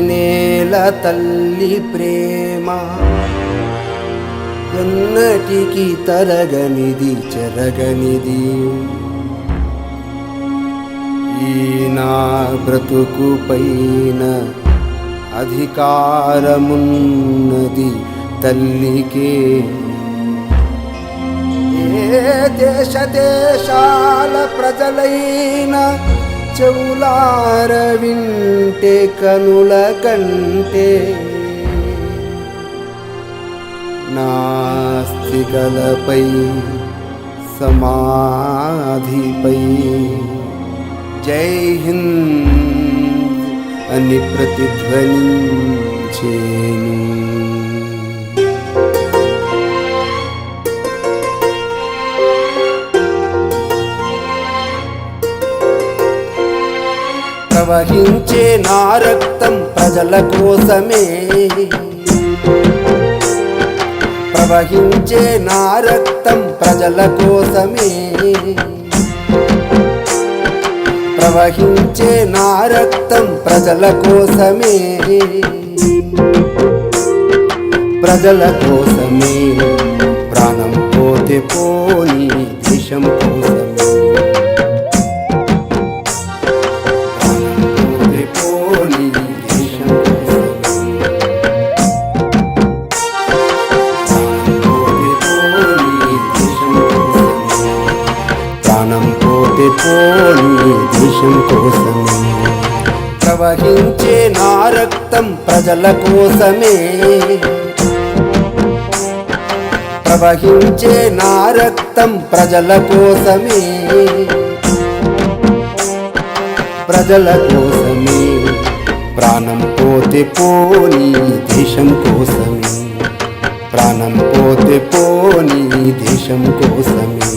నేల తల్లి ప్రేమ ఎన్నటికి తరగనిది చెరగనిది. ఈ నా బ్రతుకు పైన అధికారమున్నది తల్లికే. ఏ దేశ దేశాల ప్రజలైన చెవులార వింటే కనుల కంటే నాస్తికలపై సమాధిపై జై హింద్ అని ప్రతిధ్వనించేను. ప్రవహించే నా రక్తం ప్రజల కోసమే, ప్రవహించే నా రక్తం ప్రజల కోసమే, ప్రవహించే నా రక్తం ప్రజల కోసమే, ప్రజల కోసమే. ప్రాణం పోతే పోని దేశం కోసమే, పోని దేశం కోసమే. ప్రవహించే నా రక్తం ప్రజల కోసమే, ప్రవహించే నా రక్తం ప్రజల కోసమే, ప్రజల కోసమే. ప్రాణం పోతే పోని దేశం కోసమే, ప్రాణం పోతే పోని దేశం కోసమే.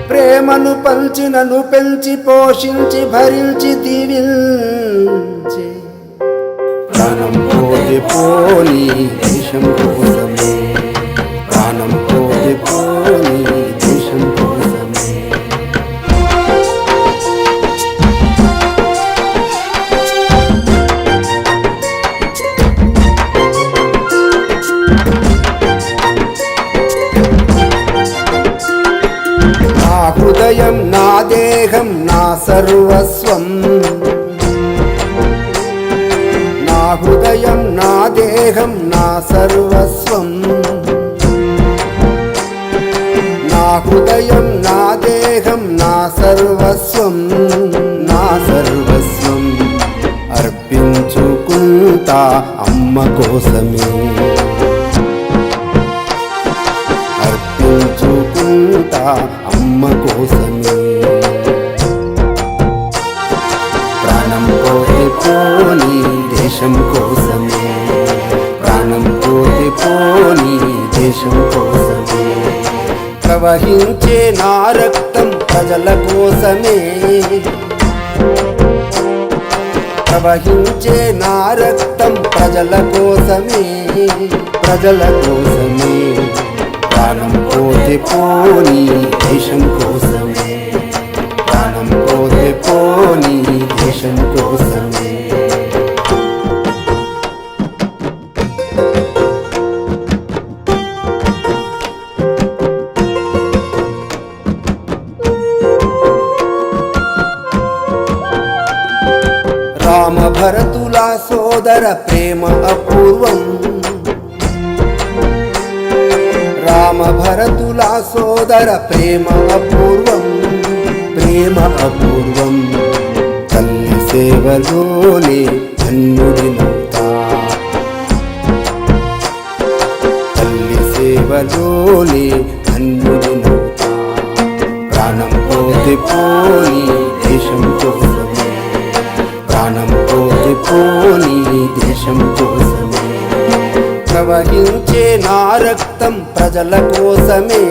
ప్రేమను పంచి నన్ను పెంచి పోషించి భరించి దీవించి ప్రాణం పోతే పోని దేశం కోసమే, ప్రాణం పోతే పోని దేశం కోసమే. నా హృదయం నా దేహం నా సర్వస్వం, నా హృదయం నా దేహం నా సర్వస్వం, నా హృదయం నా దేహం నా సర్వస్వం, నా సర్వస్వం. అర్పించుకుంటా అమ్మ కోసమే, అర్పించుకుంటా అమ్మ కోసమే. ప్రాణం పోతే పోని దేశం కోసమే, ప్రాణం పోతే పోని దేశం కోసమే. ప్రవహించే నా రక్తం ప్రజల కోసమే, ప్రవహించే నా రక్తం ప్రజల కోసమే, ప్రజల కోసమే. ప్రాణం పోతే పోని దేశం కోసమే, ప్రాణం పోతే పోని దేశం కోసమే. రామ భరతుల సోదర ప్రేమ అపూర్వం, రామ భరతుల సోదర ప్రేమ అపూర్వం, ప్రేమ అపూర్వం. తల్లి సేవలోనే ధన్యుడినవుతా, తల్లి సేవలోనే ధన్యుడినవుతా. ప్రాణం పోతే పోని దేశం కోసమే, ప్రాణం పోతే పోని దేశం కోసమే. ప్రవహించే నా రక్తం ప్రజల కోసమే,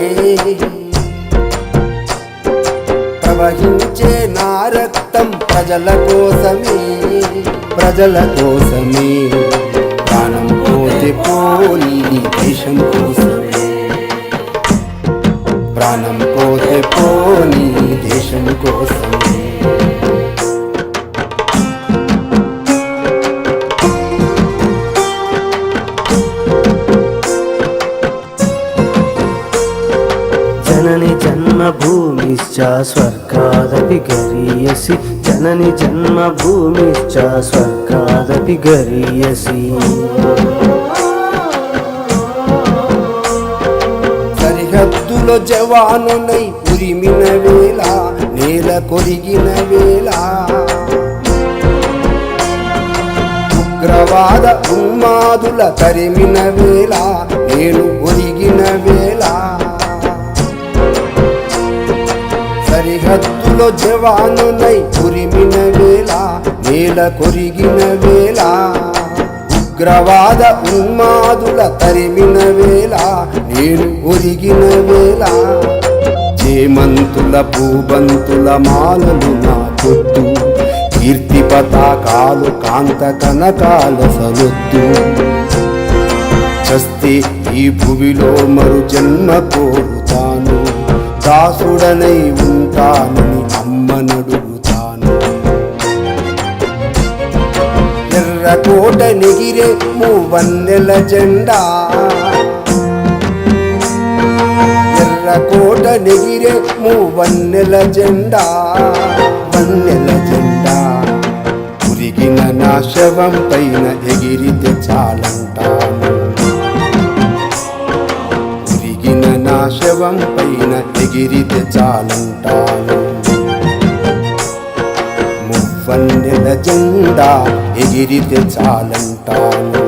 ప్రవహించే నా రక్తం ప్రజల కోసమే, ప్రజల కోసమే. ప్రాణం పోతే పోని దేశం కోసమే, ప్రాణం పోతే పోని దేశం కోసమే. భూమిశ్చ స్వర్గాదపి గరీయసి జనని జన్మభూమిశ్చ స్వర్గాదపి గరీయసి. సరిహద్దులో జవానునై ఉరిమిన వేళ, నేల కొరిగిన వేళ, ఉగ్రవాద ఉన్మాదుల తరిమిన వేళ, నేను ఒరిగిన వేళ. సరిహద్దులో జవానునై ఉరిమిన వేళ, నేల కొరిగిన వేళ, ఉగ్రవాద ఉన్మాదుల తరిమిన వేళ, నేను ఒరిగిన వేళ. చేమంతుల పూబంతుల మాలలు నా కొద్దు, కీర్తి పతాకాలు కాంత కనకాల సలొద్దు. చస్తే ఈ భువిలో మరు జన్మ కోరుతాను, దాసుడనై ఉంటానని అమ్మనడుగుతాను. ఎర్రకోట నెగిరే మూవన్నెల జెండా, ఎర్రకోట నెగిరే మూవన్నెల జెండా, వన్నెల జెండా. ఉరిగిన నా శవం పైన ఎగిరితే చాలంటాను, ఉరిగిన నా శవం పైన ఎగిరితే చాలంటాను. మువ్వన్నెల జెండా ఎగిరితే చాలంటాను.